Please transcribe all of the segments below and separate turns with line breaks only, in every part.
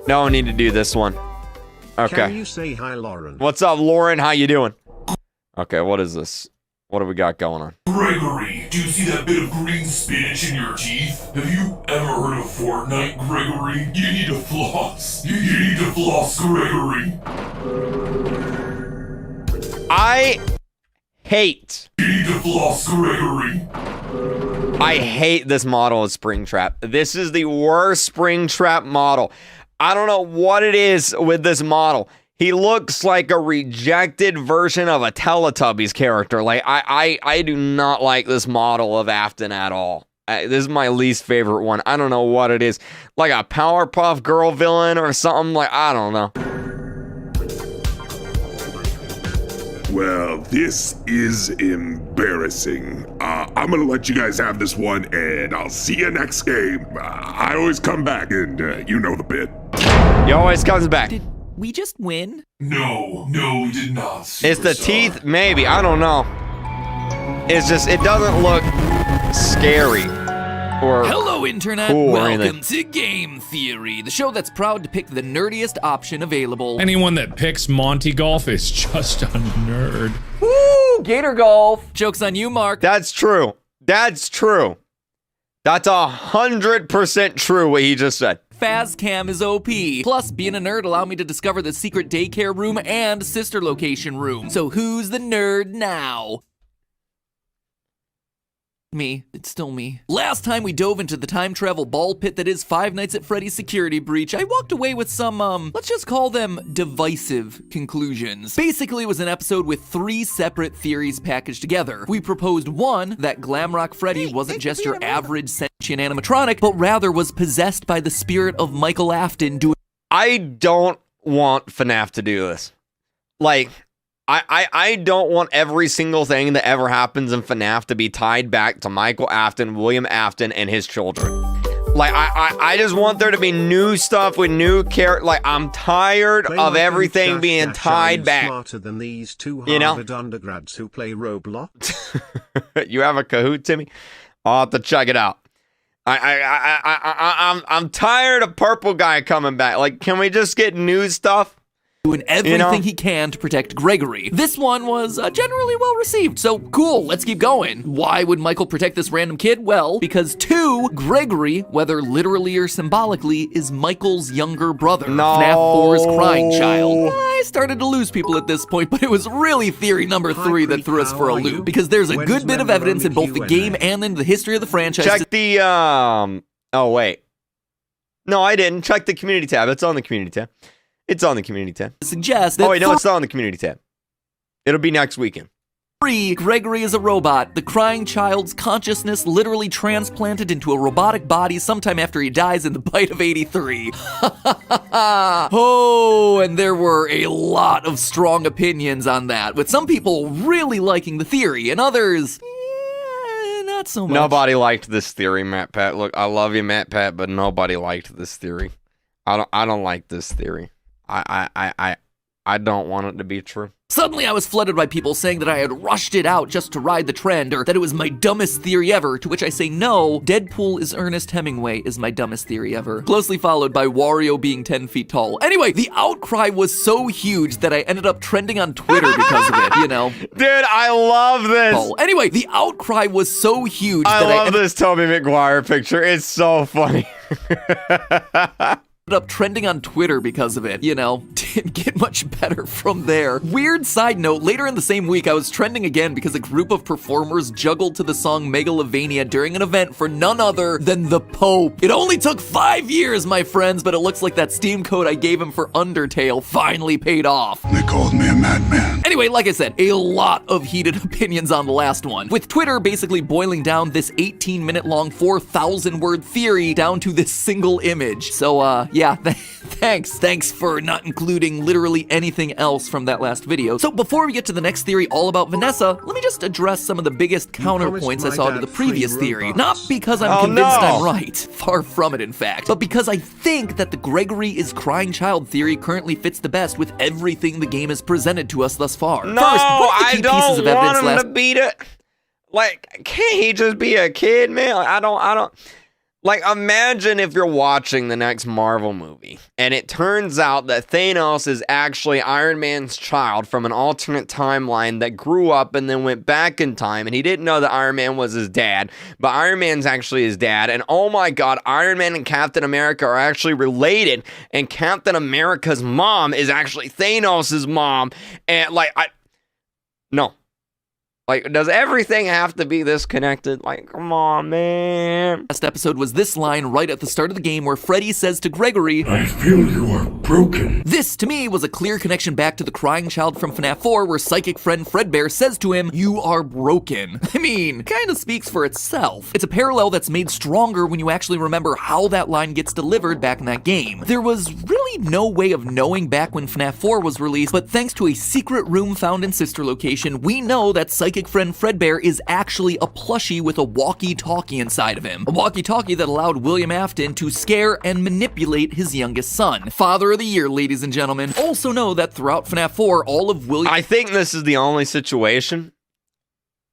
No need to do this one. Okay.
Can you say hi, Lauren?
What's up, Lauren? How you doing? Okay, what is this? What do we got going on?
Gregory, do you see that bit of green spinach in your teeth? Have you ever heard of Fortnite, Gregory? You need to floss. You need to floss, Gregory.
I hate.
You need to floss, Gregory.
I hate this model of Springtrap. This is the worst Springtrap model. I don't know what it is with this model. He looks like a rejected version of a Teletubbies character. Like, I do not like this model of Afton at all. This is my least favorite one. I don't know what it is. Like a Powerpuff Girl villain or something. Like, I don't know.
Well, this is embarrassing. I'm gonna let you guys have this one, and I'll see you next game. I always come back, and you know the bit.
He always comes back.
Did we just win?
No, we did not.
It's the
Superstar.
teeth? Maybe. I don't know. It's just, it doesn't look scary. Or
Hello, Internet.
cool or
Welcome
anything.
to Game Theory, the show that's proud to pick the nerdiest option available.
Anyone that picks Monty Golf is just a nerd.
Woo! Gator Golf. Joke's on you, Mark.
That's true. That's true. That's 100% true what he just said.
Fazcam is OP. Plus, being a nerd allowed me to discover the secret daycare room and sister location room. So who's the nerd now? Me. It's still me. Last time we dove into the time travel ball pit that is Five Nights at Freddy's security breach, I walked away with some, let's just call them divisive conclusions. Basically, it was an episode with 3 separate theories packaged together. We proposed one, that Glamrock Freddy wasn't just your average sentient animatronic, but rather was possessed by the spirit of Michael Afton doing.
I don't want FNAF to do this. Like, I don't want every single thing that ever happens in FNAF to be tied back to Michael Afton, William Afton, and his children. Like, I just want there to be new stuff with new characters. Like, I'm tired of everything being tied back.
Smarter than these two
You know?
Harvard undergrads who play Roblox.
You have a Kahoot, Timmy? I'll have to check it out. I'm tired of Purple Guy coming back. Like, can we just get new stuff?
Doing everything he can to protect Gregory. This one was generally well received, so cool, let's keep going. Why would Michael protect this random kid? Well, because 2, Gregory, whether literally or symbolically, is Michael's younger brother.
No.
FNAF 4's crying child. I started to lose people at this point, but it was really theory number 3 that threw us for a loop, because there's a good bit of evidence in both the game and in the history of the franchise.
Check the, oh, wait. No, I didn't. Check the community tab. It's on the community tab. It's on the community tab.
Suggest that
Oh, wait, no, it's not on the community tab. It'll be next weekend.
3, Gregory is a robot. The crying child's consciousness literally transplanted into a robotic body sometime after he dies in the bite of 83. Oh, and there were a lot of strong opinions on that, with some people really liking the theory, and others, not so much.
Nobody liked this theory, Matt Pat. Look, I love you, Matt Pat, but nobody liked this theory. I don't like this theory. I don't want it to be true.
Suddenly I was flooded by people saying that I had rushed it out just to ride the trend, or that it was my dumbest theory ever, to which I say no, Deadpool is Ernest Hemingway is my dumbest theory ever. Closely followed by Wario being 10 feet tall. Anyway, the outcry was so huge that I ended up trending on Twitter because of it, you know.
Dude, I love this.
Oh, anyway, the outcry was so huge
I
that
love this Tobey Maguire picture. It's so funny.
up trending on Twitter because of it, you know. Didn't get much better from there. Weird side note, later in the same week, I was trending again because a group of performers juggled to the song Megalovania during an event for none other than the Pope. It only took 5 years, my friends, but it looks like that Steam code I gave him for Undertale finally paid off.
They called me a madman.
Anyway, like I said, a lot of heated opinions on the last one, with Twitter basically boiling down this 18-minute long 4,000-word theory down to this single image. So, yeah, thanks for not including literally anything else from that last video. So before we get to the next theory all about Vanessa, let me just address some of the biggest counterpoints I saw to the previous theory. Not because I'm convinced I'm right, far from it in fact, but because I think that the Gregory is crying child theory currently fits the best with everything the game has presented to us thus far.
No,
First, one of the key
I
pieces of
don't
evidence
want him to beat it. Like, can't he just be a kid, man? Like, I don't. Like, imagine if you're watching the next Marvel movie, and it turns out that Thanos is actually Iron Man's child from an alternate timeline that grew up and then went back in time, and he didn't know that Iron Man was his dad, but Iron Man's actually his dad, and oh my god, Iron Man and Captain America are actually related, and Captain America's mom is actually Thanos' mom, and no. Like, does everything have to be this connected? Like, come on, man.
Last episode was this line right at the start of the game where Freddy says to Gregory,
I feel you are broken.
This, to me, was a clear connection back to the crying child from FNAF 4 where psychic friend Fredbear says to him, you are broken. I mean, kinda speaks for itself. It's a parallel that's made stronger when you actually remember how that line gets delivered back in that game. There was really no way of knowing back when FNAF 4 was released, but thanks to a secret room found in Sister Location, we know that psychic friend Fredbear is actually a plushie with a walkie-talkie inside of him. A walkie-talkie that allowed William Afton to scare and manipulate his youngest son. Father of the Year, ladies and gentlemen. Also know that throughout FNAF 4, all of William...
I think this is the only situation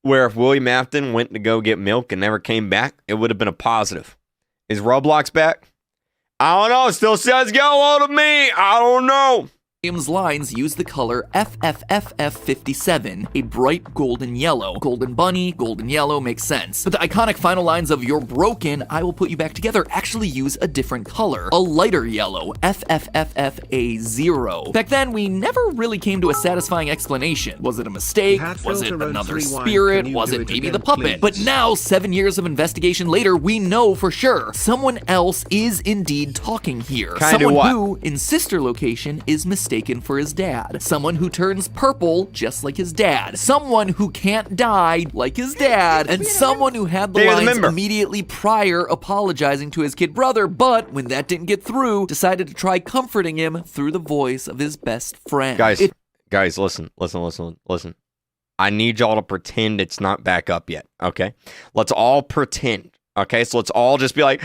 where if William Afton went to go get milk and never came back, it would have been a positive. Is Roblox back? I don't know. Still says get a load of me. I don't know.
William's lines use the color FFFF57, a bright golden yellow. Golden bunny, golden yellow makes sense. But the iconic final lines of you're broken, I will put you back together actually use a different color, a lighter yellow, FFFFA0. Back then, we never really came to a satisfying explanation. Was it a mistake? Was it another spirit? Was it maybe the puppet? But now, 7 years of investigation later, we know for sure someone else is indeed talking here. Someone who, in Sister Location, is mistaken for his dad. Someone who turns purple just like his dad. Someone who can't die like his dad. And someone who had the lines immediately prior apologizing to his kid brother, but when that didn't get through, decided to try comforting him through the voice of his best friend.
Guys, listen. I need y'all to pretend it's not back up yet, okay? Let's all pretend, okay? So let's all just be like,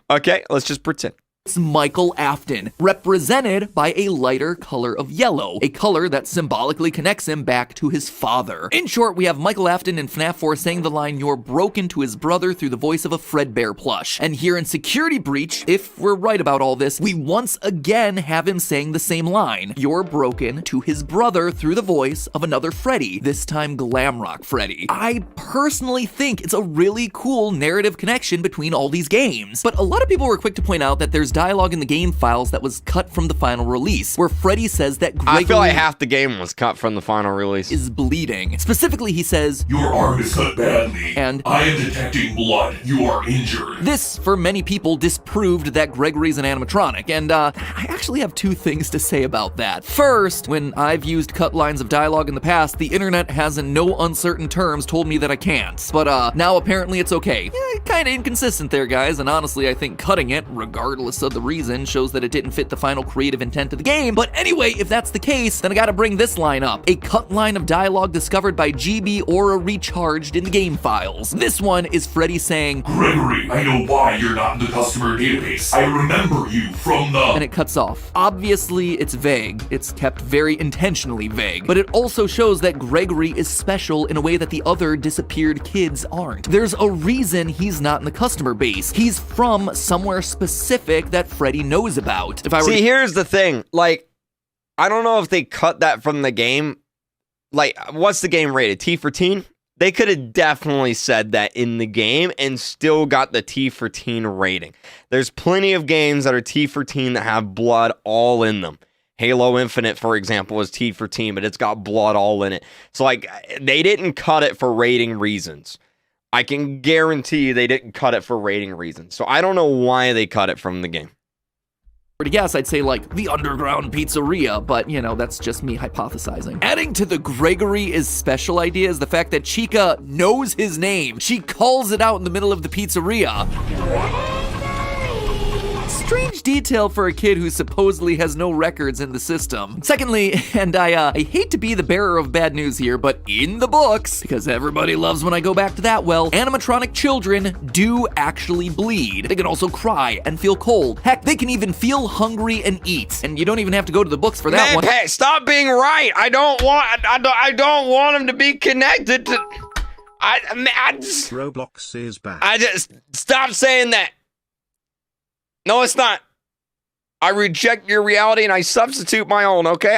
okay, let's just pretend.
It's Michael Afton, represented by a lighter color of yellow, a color that symbolically connects him back to his father. In short, we have Michael Afton in FNAF 4 saying the line, you're broken, to his brother through the voice of a Fredbear plush. And here in Security Breach, if we're right about all this, we once again have him saying the same line, you're broken, to his brother through the voice of another Freddy, this time Glamrock Freddy. I personally think it's a really cool narrative connection between all these games. But a lot of people were quick to point out that there's dialogue in the game files that was cut from the final release, where Freddy says that Gregory...
I feel like half the game was cut from the final release.
...is bleeding. Specifically, he says,
your arm is cut badly,
and
I am detecting blood. You are injured.
This, for many people, disproved that Gregory's an animatronic, and I actually have two things to say about that. First, when I've used cut lines of dialogue in the past, the internet has in no uncertain terms told me that I can't. But now apparently it's okay. Yeah, kinda inconsistent there, guys, and honestly, I think cutting it, regardless of the reason, shows that it didn't fit the final creative intent of the game. But anyway, if that's the case, then I gotta bring this line up. A cut line of dialogue discovered by GB Aura Recharged in the game files. This one is Freddy saying,
Gregory, I know why you're not in the customer database. I remember you from the...
And it cuts off. Obviously, it's vague. It's kept very intentionally vague. But it also shows that Gregory is special in a way that the other disappeared kids aren't. There's a reason he's not in the customer base. He's from somewhere specific that Freddy knows about.
See, here's the thing. Like, I don't know if they cut that from the game. Like, what's the game rated? T for teen? They could have definitely said that in the game and still got the T for teen rating. There's plenty of games that are T for teen that have blood all in them. Halo Infinite, for example, is T for teen, but it's got blood all in it. So, like, they didn't cut it for rating reasons. I can guarantee you they didn't cut it for rating reasons. So I don't know why they cut it from the game.
To guess, I'd say like the underground pizzeria, but you know, that's just me hypothesizing. Adding to the Gregory is special idea is the fact that Chica knows his name. She calls it out in the middle of the pizzeria. Strange detail for a kid who supposedly has no records in the system. Secondly, and I hate to be the bearer of bad news here, but in the books, because everybody loves when I go back to that well, animatronic children do actually bleed. They can also cry and feel cold. Heck, they can even feel hungry and eat. And you don't even have to go to the books for that one.
Hey, stop being right. I don't want him to be connected to... I just,
Roblox is back.
I just stop saying that. No, it's not. I reject your reality and I substitute my own, okay?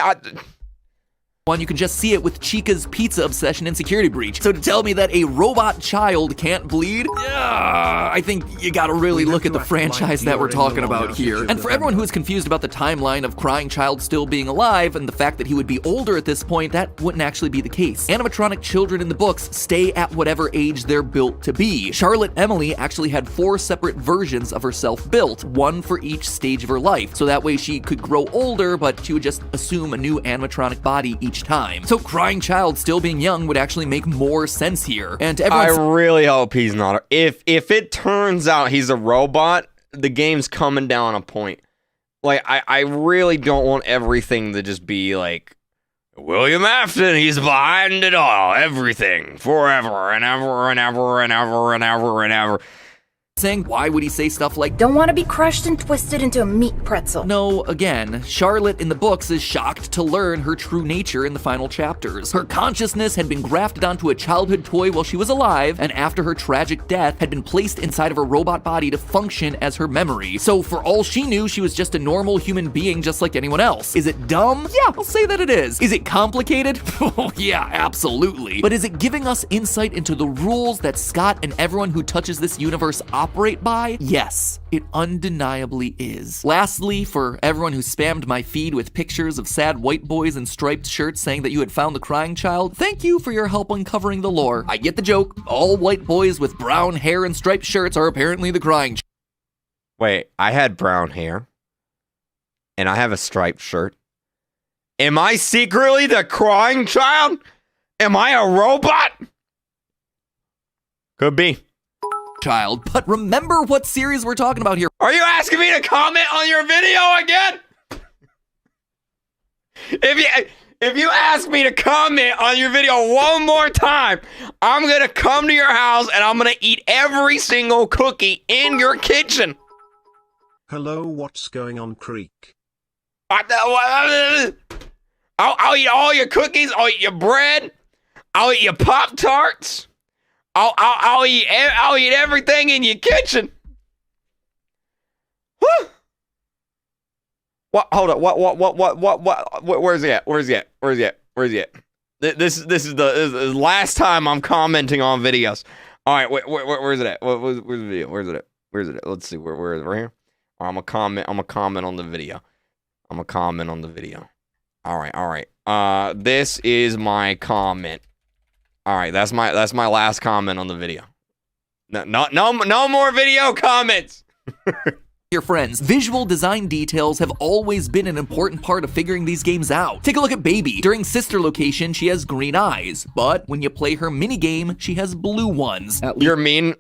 One, you can just see it with Chica's pizza obsession and security breach. So to tell me that a robot child can't bleed, I think you gotta really look at the franchise that we're talking about here. And for everyone who is confused about the timeline of Crying Child still being alive and the fact that he would be older at this point, that wouldn't actually be the case. Animatronic children in the books stay at whatever age they're built to be. Charlotte Emily actually had 4 separate versions of herself built, one for each stage of her life. So that way she could grow older, but she would just assume a new animatronic body each time. So Crying Child still being young would actually make more sense here. And
I really hope he's not. If it turns out he's a robot, the game's coming down a point. Like, I really don't want everything to just be like, William Afton, he's behind it all, everything, forever and ever and ever and ever and ever and ever.
saying, why would he say stuff like,
don't want to be crushed and twisted into a meat pretzel?
No, again, Charlotte in the books is shocked to learn her true nature in the final chapters. Her consciousness had been grafted onto a childhood toy while she was alive, and after her tragic death, had been placed inside of her robot body to function as her memory. So for all she knew, she was just a normal human being just like anyone else. Is it dumb? Yeah, I'll say that it is. Is it complicated? Oh yeah, absolutely. But is it giving us insight into the rules that Scott and everyone who touches this universe operate by? Yes, it undeniably is. Lastly, for everyone who spammed my feed with pictures of sad white boys in striped shirts saying that you had found the crying child, thank you for your help uncovering the lore. I get the joke. All white boys with brown hair and striped shirts are apparently the crying child.
Wait, I had brown hair, and I have a striped shirt. Am I secretly the crying child? Am I a robot? Could be.
Child, but remember what series we're talking about here.
Are you asking me to comment on your video again? If you ask me to comment on your video one more time, I'm gonna come to your house and I'm gonna eat every single cookie in your kitchen.
Hello, what's going on, Kreek?
I'll eat all your cookies. I'll eat your bread. I'll eat your Pop-Tarts. I'll eat everything in your kitchen. Whew. What? Hold up. What? Where's he at? Where's he at? Where's he at? Where's he at? This is the last time I'm commenting on videos. All right. Where's it at? Where's the video? Where's it at? Where's it at? Let's see. Where is it? Right here. All right, I'm gonna comment on the video. I'm gonna comment on the video. All right. This is my comment. All right, that's my last comment on the video. No more video comments.
Your friends, visual design details have always been an important part of figuring these games out. Take a look at Baby. During Sister Location, she has green eyes, but when you play her minigame, she has blue ones.
You're mean.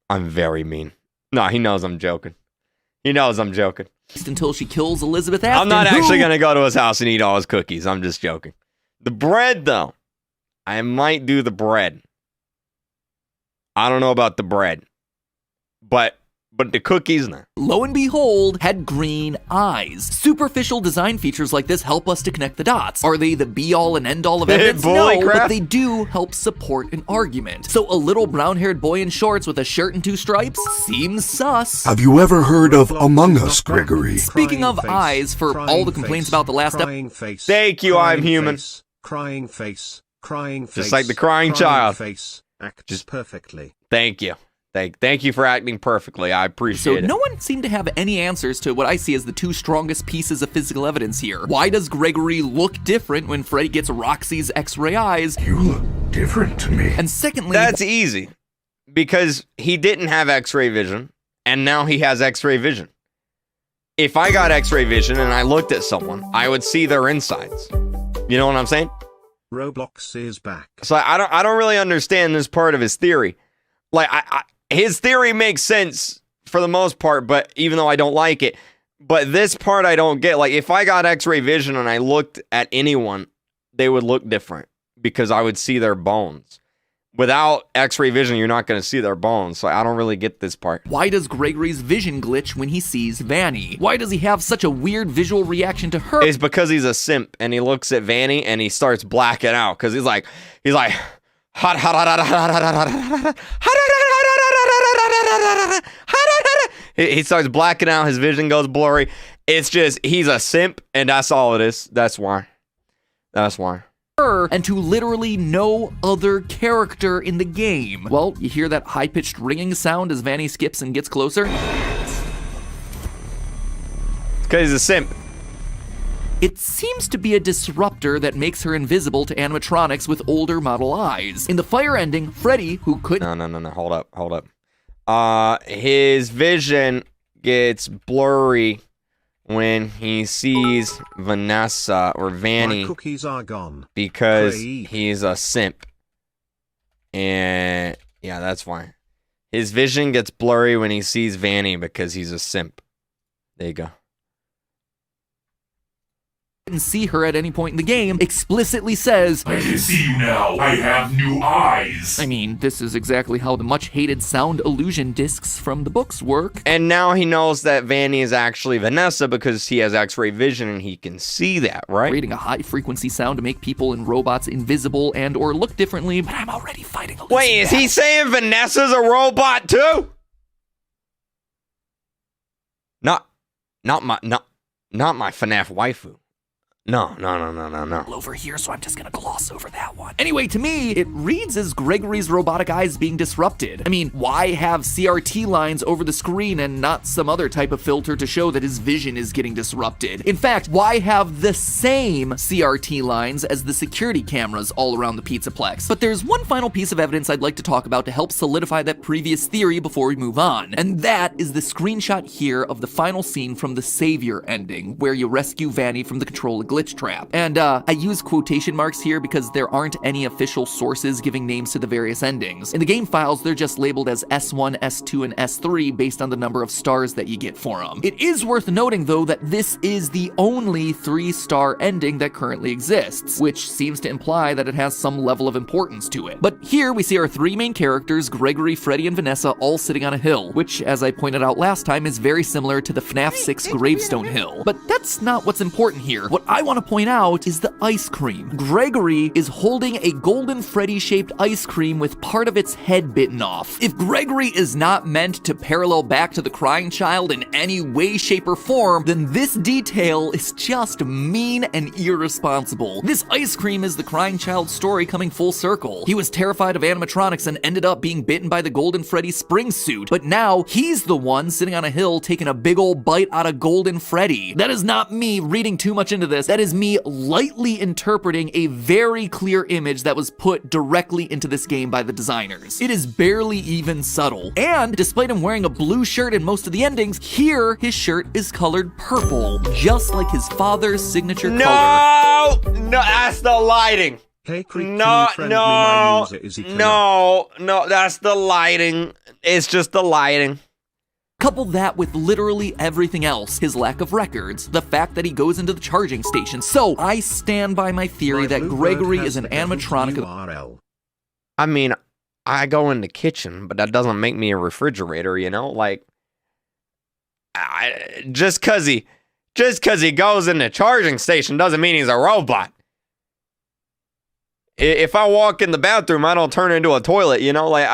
I'm very mean. No, he knows I'm joking. He knows I'm joking.
Until she kills Elizabeth Afton.
I'm not actually gonna go to his house and eat all his cookies. I'm just joking. The bread, though. I might do the bread. I don't know about the bread. But the cookies, nah.
Lo and behold, had green eyes. Superficial design features like this help us to connect the dots. Are they the be-all and end-all of evidence? No, but they do help support an argument. So a little brown-haired boy in shorts with a shirt and 2 stripes seems sus.
Have you ever heard of Among Us, Gregory?
Speaking of eyes, for all the complaints about the last episode.
Thank you, I'm human.
Crying face. Crying face.
Just like the crying child.
Face. Acts perfectly.
Thank you. Thank you for acting perfectly. I appreciate it.
So no one seemed to have any answers to what I see as the 2 strongest pieces of physical evidence here. Why does Gregory look different when Freddy gets Roxy's X-ray eyes?
You look different to me.
And secondly...
That's easy. Because he didn't have X-ray vision, and now he has X-ray vision. If I got X-ray vision and I looked at someone, I would see their insides. You know what I'm saying?
Roblox is back.
So I don't really understand this part of his theory. Like his theory makes sense for the most part, but even though I don't like it, but this part I don't get. Like if I got X-ray vision and I looked at anyone, they would look different because I would see their bones. Without X-ray vision, you're not going to see their bones, so I don't really get this part.
Why does Gregory's vision glitch when he sees Vanny? Why does he have such a weird visual reaction to her?
It's because he's a simp, and he looks at Vanny, and he starts blacking out, because he's like, Hot, hot, hot, hot, hot, hot, hot, hot, hot, hot, hot. He starts blacking out. His vision goes blurry. It's just, he's a simp, and that's all it is. That's why. That's why.
And to literally no other character in the game. Well, you hear that high-pitched ringing sound as Vanny skips and gets closer?
Because he's a simp.
It seems to be a disruptor that makes her invisible to animatronics with older model eyes. In the Fire ending, Freddy, who could—
No. Hold up. His vision gets blurry when he sees Vanessa or Vanny.
My cookies are gone.
Because
Craig.
he's a simp. And yeah, that's why. His vision gets blurry when he sees Vanny because he's a simp. There you go.
Can see her at any point in the game, explicitly says,
I can see you now. I have new eyes.
I mean, this is exactly how the much-hated sound illusion discs from the books work.
And now he knows that Vanny is actually Vanessa because he has X-ray vision and he can see that, right?
Creating a high-frequency sound to make people and robots invisible and or look differently, but I'm already fighting a losing
Wait, is he
battle.
saying Vanessa's a robot too? Not my FNAF waifu. No.
Over here, so I'm just gonna gloss over that one. Anyway, to me, it reads as Gregory's robotic eyes being disrupted. I mean, why have CRT lines over the screen and not some other type of filter to show that his vision is getting disrupted? In fact, why have the same CRT lines as the security cameras all around the Pizzaplex? But there's one final piece of evidence I'd like to talk about to help solidify that previous theory before we move on, and that is the screenshot here of the final scene from the Savior ending, where you rescue Vanny from the control glitch trap. And I use quotation marks here because there aren't any official sources giving names to the various endings. In the game files, they're just labeled as S1, S2, and S3 based on the number of stars that you get for them. It is worth noting, though, that this is the only 3-star ending that currently exists, which seems to imply that it has some level of importance to it. But here we see our 3 main characters, Gregory, Freddy, and Vanessa, all sitting on a hill, which, as I pointed out last time, is very similar to the FNAF 6 Gravestone Hill. But that's not what's important here. What I want to point out is the ice cream. Gregory is holding a golden Freddy-shaped ice cream with part of its head bitten off. If Gregory is not meant to parallel back to the crying child in any way, shape, or form, then this detail is just mean and irresponsible. This ice cream is the crying child's story coming full circle. He was terrified of animatronics and ended up being bitten by the golden Freddy spring suit, but now he's the one sitting on a hill taking a big old bite out of golden Freddy. That is not me reading too much into this. That is me lightly interpreting a very clear image that was put directly into this game by the designers. It is barely even subtle. And despite him wearing a blue shirt in most of the endings, here his shirt is colored purple, just like his father's signature color.
No, that's the lighting.
Hey, Creek,
No,
can you friend me? My user is
no, that's the lighting. It's just the lighting.
Couple that with literally everything else, his lack of records, the fact that he goes into the charging station. So I stand by my theory that Gregory is an animatronic.
URL.
I mean, I go in the kitchen, but that doesn't make me a refrigerator, you know? Like, just cause he goes in the charging station doesn't mean he's a robot. If I walk in the bathroom, I don't turn into a toilet, you know? Like,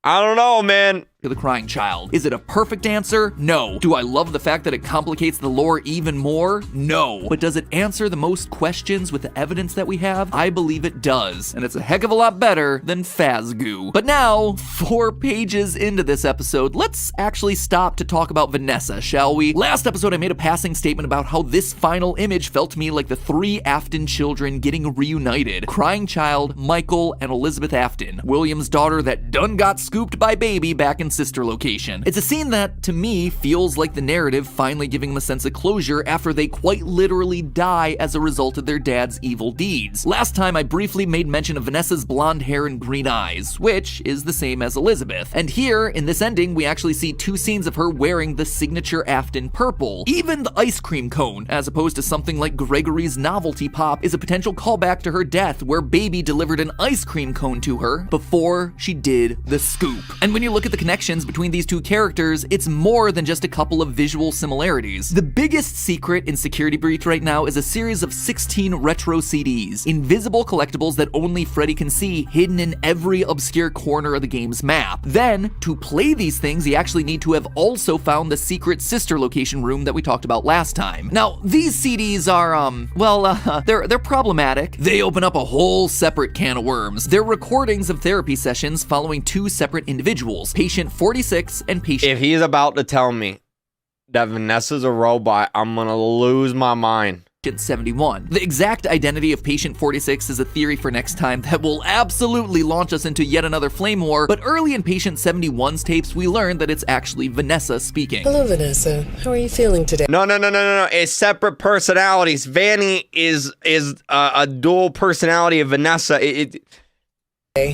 I don't know, man.
To the crying child. Is it a perfect answer? No. Do I love the fact that it complicates the lore even more? No. But does it answer the most questions with the evidence that we have? I believe it does. And it's a heck of a lot better than Fazgoo. But now, 4 pages into this episode, let's actually stop to talk about Vanessa, shall we? Last episode, I made a passing statement about how this final image felt to me like the 3 Afton children getting reunited. Crying child, Michael, and Elizabeth Afton, William's daughter that done got scooped by baby back in sister location. It's a scene that, to me, feels like the narrative finally giving them a sense of closure after they quite literally die as a result of their dad's evil deeds. Last time, I briefly made mention of Vanessa's blonde hair and green eyes, which is the same as Elizabeth. And here, in this ending, we actually see 2 scenes of her wearing the signature Afton purple. Even the ice cream cone, as opposed to something like Gregory's novelty pop, is a potential callback to her death, where Baby delivered an ice cream cone to her before she did the scoop. And when you look at the connection connections between these two characters, it's more than just a couple of visual similarities. The biggest secret in Security Breach right now is a series of 16 retro CDs, invisible collectibles that only Freddy can see, hidden in every obscure corner of the game's map. Then, to play these things, you actually need to have also found the secret sister location room that we talked about last time. Now, these CDs are, they're problematic. They open up a whole separate can of worms. They're recordings of therapy sessions following two separate individuals, patient 46 and patient...
If he's about to tell me that Vanessa's a robot, I'm gonna lose my mind.
71. The exact identity of patient 46 is a theory for next time that will absolutely launch us into yet another flame war, but early in patient 71's tapes, we learned that it's actually Vanessa speaking.
Hello, Vanessa. How are you feeling today?
No. It's separate personalities. Vanny is a dual personality of Vanessa.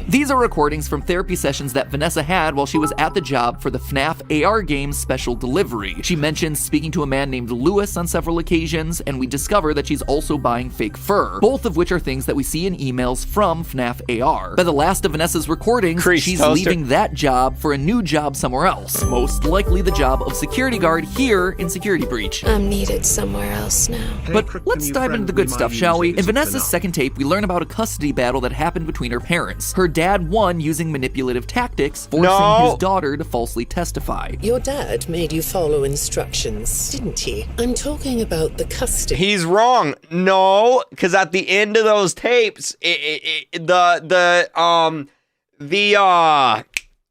These are recordings from therapy sessions that Vanessa had while she was at the job for the FNAF AR game's special delivery. She mentions speaking to a man named Lewis on several occasions, and we discover that she's also buying fake fur, both of which are things that we see in emails from FNAF AR. By the last of Vanessa's recordings, she's leaving that job for a new job somewhere else, most likely the job of security guard here in Security Breach.
I'm needed somewhere else now.
But let's dive into the good stuff, shall we? In Vanessa's second tape, we learn about a custody battle that happened between her parents. Her dad won using manipulative tactics, forcing his daughter to falsely testify.
Your dad made you follow instructions, didn't he? I'm talking about the custody.
He's wrong. No, because at the end of those tapes, the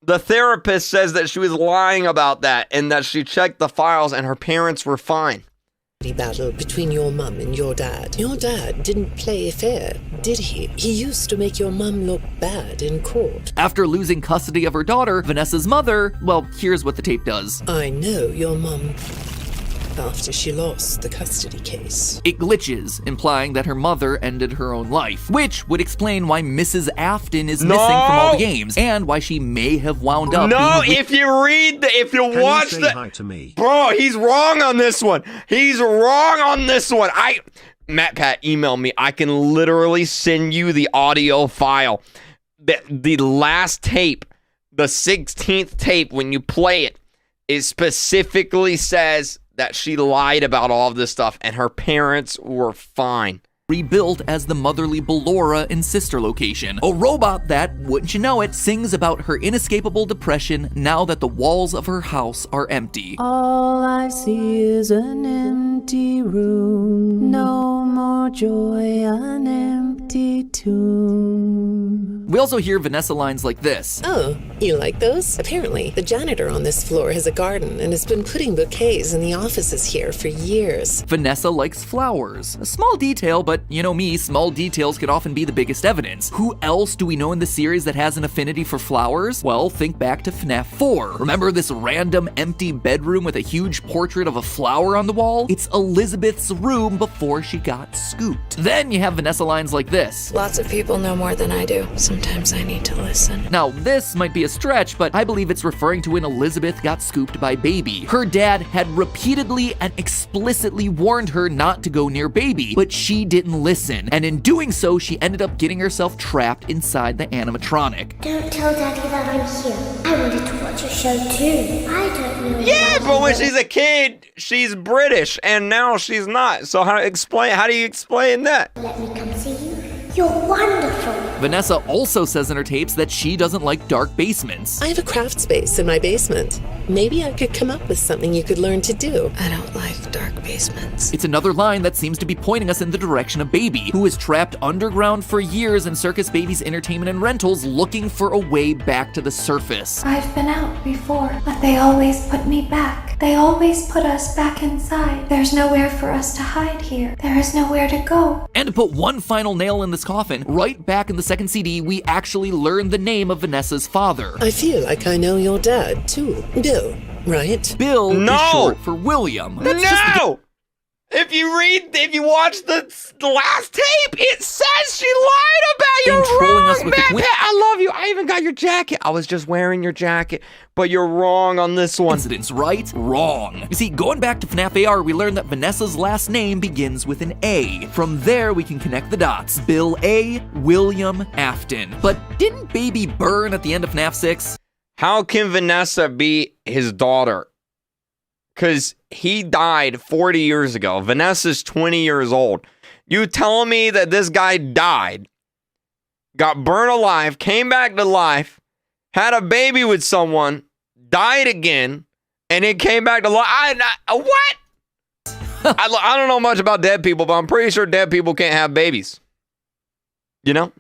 therapist says that she was lying about that and that she checked the files and her parents were fine.
Battle between your mum and your dad. Your dad didn't play fair, did he? He used to make your mum look bad in court.
After losing custody of her daughter, Vanessa's mother, well, here's what the tape does.
I know your mum after she lost the custody case.
It glitches, implying that her mother ended her own life, which would explain why Mrs. Afton is missing from all the games, and why she may have wound up
if you watch
hi to me?
Bro, he's wrong on this one. Matt Pat, email me. I can literally send you the audio file. The last tape, the 16th tape, when you play it, it specifically says that she lied about all of this stuff and her parents were fine.
Rebuilt as the motherly Ballora in Sister Location, a robot that, wouldn't you know it, sings about her inescapable depression now that the walls of her house are empty.
All I see is an empty room, no more joy, an empty tomb.
We also hear Vanessa lines like this.
Oh, you like those? Apparently, the janitor on this floor has a garden and has been putting bouquets in the offices here for years.
Vanessa likes flowers. A small detail, but you know me, small details can often be the biggest evidence. Who else do we know in the series that has an affinity for flowers? Well, think back to FNAF 4. Remember this random empty bedroom with a huge portrait of a flower on the wall? It's Elizabeth's room before she got scooped. Then you have Vanessa lines like this.
Lots of people know more than I do. Sometimes I need to listen.
Now, this might be a stretch, but I believe it's referring to when Elizabeth got scooped by Baby. Her dad had repeatedly and explicitly warned her not to go near Baby, but she didn't listen, and in doing so, she ended up getting herself trapped inside the animatronic.
Don't tell Daddy that I'm here. I wanted to watch a show too. I don't know.
Yeah, but when she's a kid, she's British, and now she's not. So how do you explain that?
Let me come see you. You're wonderful.
Vanessa also says in her tapes that she doesn't like dark basements.
I have a craft space in my basement. Maybe I could come up with something you could learn to do. I don't like dark basements.
It's another line that seems to be pointing us in the direction of Baby, who was trapped underground for years in Circus Baby's entertainment and rentals, looking for a way back to the surface.
I've been out before, but they always put me back. They always put us back inside. There's nowhere for us to hide here. There is nowhere to go.
And to put one final nail in this coffin, right back in the second CD, we actually learn the name of Vanessa's father.
I feel like I know your dad, too. Bill, right?
Bill is short for William.
If you watch the last tape, it says she lied about you.
Trolling us with
Man, I love you. I even got your jacket. I was just wearing your jacket, but you're wrong on this one.
Incidents, right? Wrong. You see, going back to FNAF AR, we learned that Vanessa's last name begins with an A. From there, we can connect the dots. Bill A, William Afton. But didn't Baby burn at the end of FNAF 6?
How can Vanessa be his daughter? Because he died 40 years ago. Vanessa's 20 years old. You telling me that this guy died, got burned alive, came back to life, had a baby with someone, died again, and then came back to life? What? I don't know much about dead people, but I'm pretty sure dead people can't have babies. You know?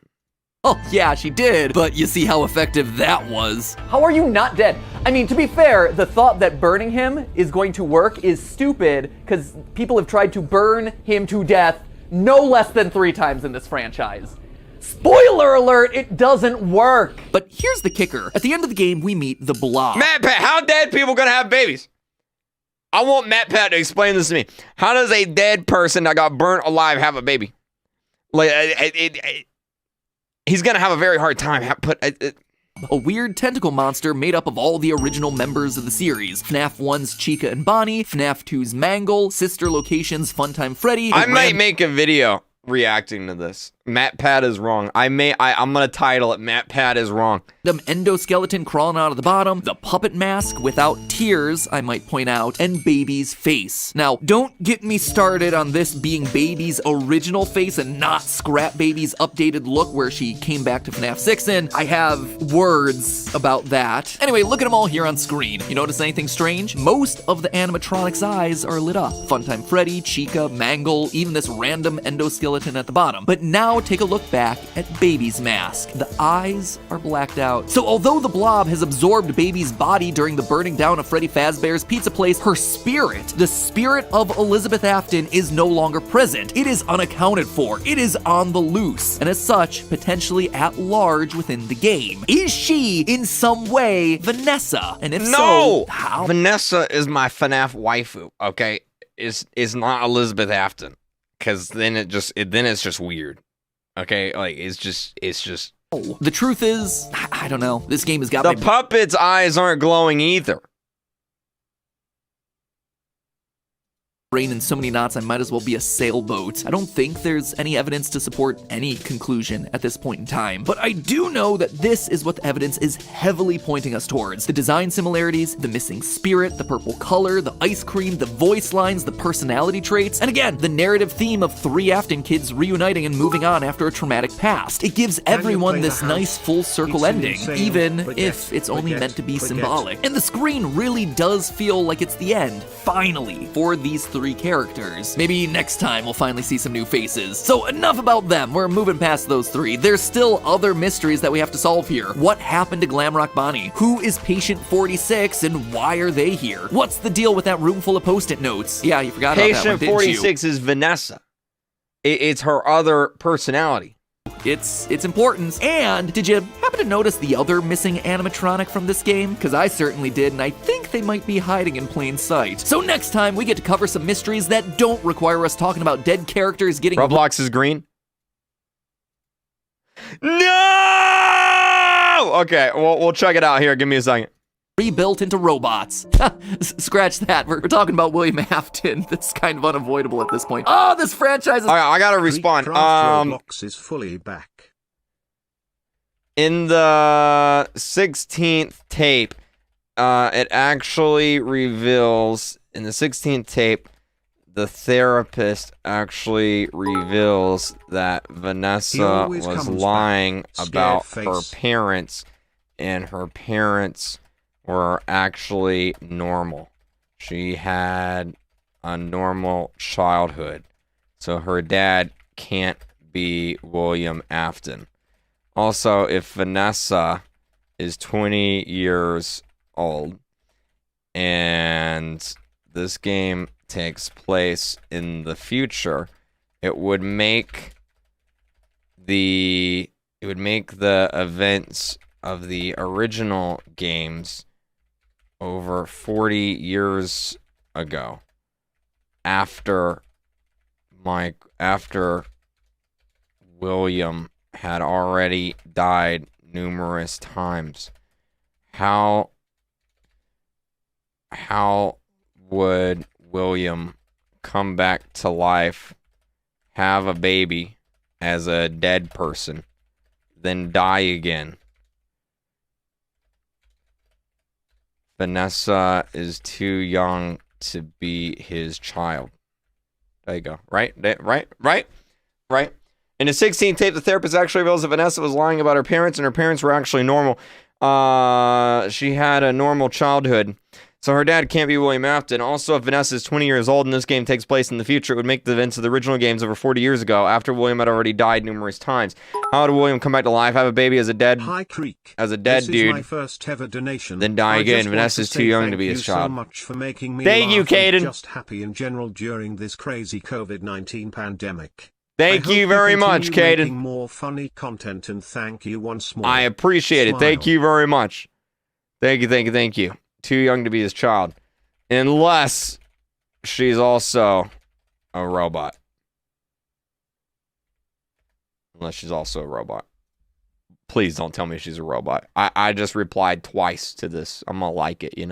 Oh, yeah, she did, but you see how effective that was.
How are you not dead? I mean, to be fair, the thought that burning him is going to work is stupid, because people have tried to burn him to death no less than 3 times in this franchise. Spoiler alert, it doesn't work.
But here's the kicker. At the end of the game, we meet the Blob.
Matt Pat, how dead people gonna have babies? I want Matt Pat to explain this to me. How does a dead person that got burnt alive have a baby? Like, he's gonna have a very hard time.
A weird tentacle monster made up of all the original members of the series. FNAF 1's Chica and Bonnie, FNAF 2's Mangle, Sister Location's Funtime Freddy.
I might make a video reacting to this. Matt Pat is wrong. I'm gonna title it Matt Pat is wrong.
The endoskeleton crawling out of the bottom, the puppet mask without tears, I might point out, and Baby's face. Now, don't get me started on this being Baby's original face and not Scrap Baby's updated look where she came back to FNAF 6 in. I have words about that. Anyway, look at them all here on screen. You notice anything strange? Most of the animatronics' eyes are lit up. Funtime Freddy, Chica, Mangle, even this random endoskeleton at the bottom. But now take a look back at Baby's mask. The eyes are blacked out. So although the Blob has absorbed Baby's body during the burning down of Freddy Fazbear's Pizza Place, her spirit, the spirit of Elizabeth Afton, is no longer present. It is unaccounted for. It is on the loose, and as such, potentially at large within the game. Is she, in some way, Vanessa? And if so, how?
Vanessa is my FNAF waifu, okay? Is not Elizabeth Afton. Because then it's just weird. Okay, like it's just.
The truth is, I don't know. This game has got
the puppet's eyes aren't glowing either.
Brain in so many knots, I might as well be a sailboat. I don't think there's any evidence to support any conclusion at this point in time, but I do know that this is what the evidence is heavily pointing us towards. The design similarities, the missing spirit, the purple color, the ice cream, the voice lines, the personality traits, and again, the narrative theme of 3 Afton kids reuniting and moving on after a traumatic past. It gives everyone this nice full circle ending, even if it's only meant to be symbolic. And the screen really does feel like it's the end, finally, for these 3 characters. Maybe next time we'll finally see some new faces. So enough about them, we're moving past those 3. There's still other mysteries that we have to solve here. What happened to Glamrock Bonnie? Who is Patient 46 and why are they here? What's the deal with that room full of post-it notes? Yeah, you forgot about that one,
Patient
didn't you?
46 is Vanessa. It's her other personality.
It's important. And did you happen to notice the other missing animatronic from this game? Because I certainly did, and I think they might be hiding in plain sight. So next time, we get to cover some mysteries that don't require us talking about dead characters getting...
Roblox is green? No! Okay, we'll check it out here. Give me a second.
Rebuilt into robots. Scratch that. We're talking about William Afton. That's kind of unavoidable at this point. Oh, this franchise is...
All right, I gotta respond.
Roblox is fully back.
In the 16th tape, it actually reveals... In the 16th tape, the therapist actually reveals that Vanessa was lying about her parents, and her parents were actually normal. She had a normal childhood. So her dad can't be William Afton. Also, if Vanessa is 20 years old and this game takes place in the future, it would make the events of the original games over 40 years ago, after William had already died numerous times. How would William come back to life, have a baby as a dead person, then die again? Vanessa is too young to be his child. There you go. Right? Right? In a 16th tape, the therapist actually reveals that Vanessa was lying about her parents, and her parents were actually normal. She had a normal childhood. So her dad can't be William Afton. Also, if Vanessa is 20 years old and this game takes place in the future, it would make the events of the original games over 40 years ago, after William had already died numerous times. How would William come back to life, have a baby as a dead
Creek.
dude,
This is my first ever donation.
then die again? Vanessa's too young to be his child.
Thank you so much for making me
Thank you,
laugh and
Caden.
just happy in general during this crazy COVID-19 pandemic.
Thank you very much,
continue
Caden.
making more funny content, and thank you once more.
I appreciate it. Thank you very much. Thank you. Too young to be his child. Unless she's also a robot. Please don't tell me she's a robot. I just replied twice to this. I'm gonna like it, you know?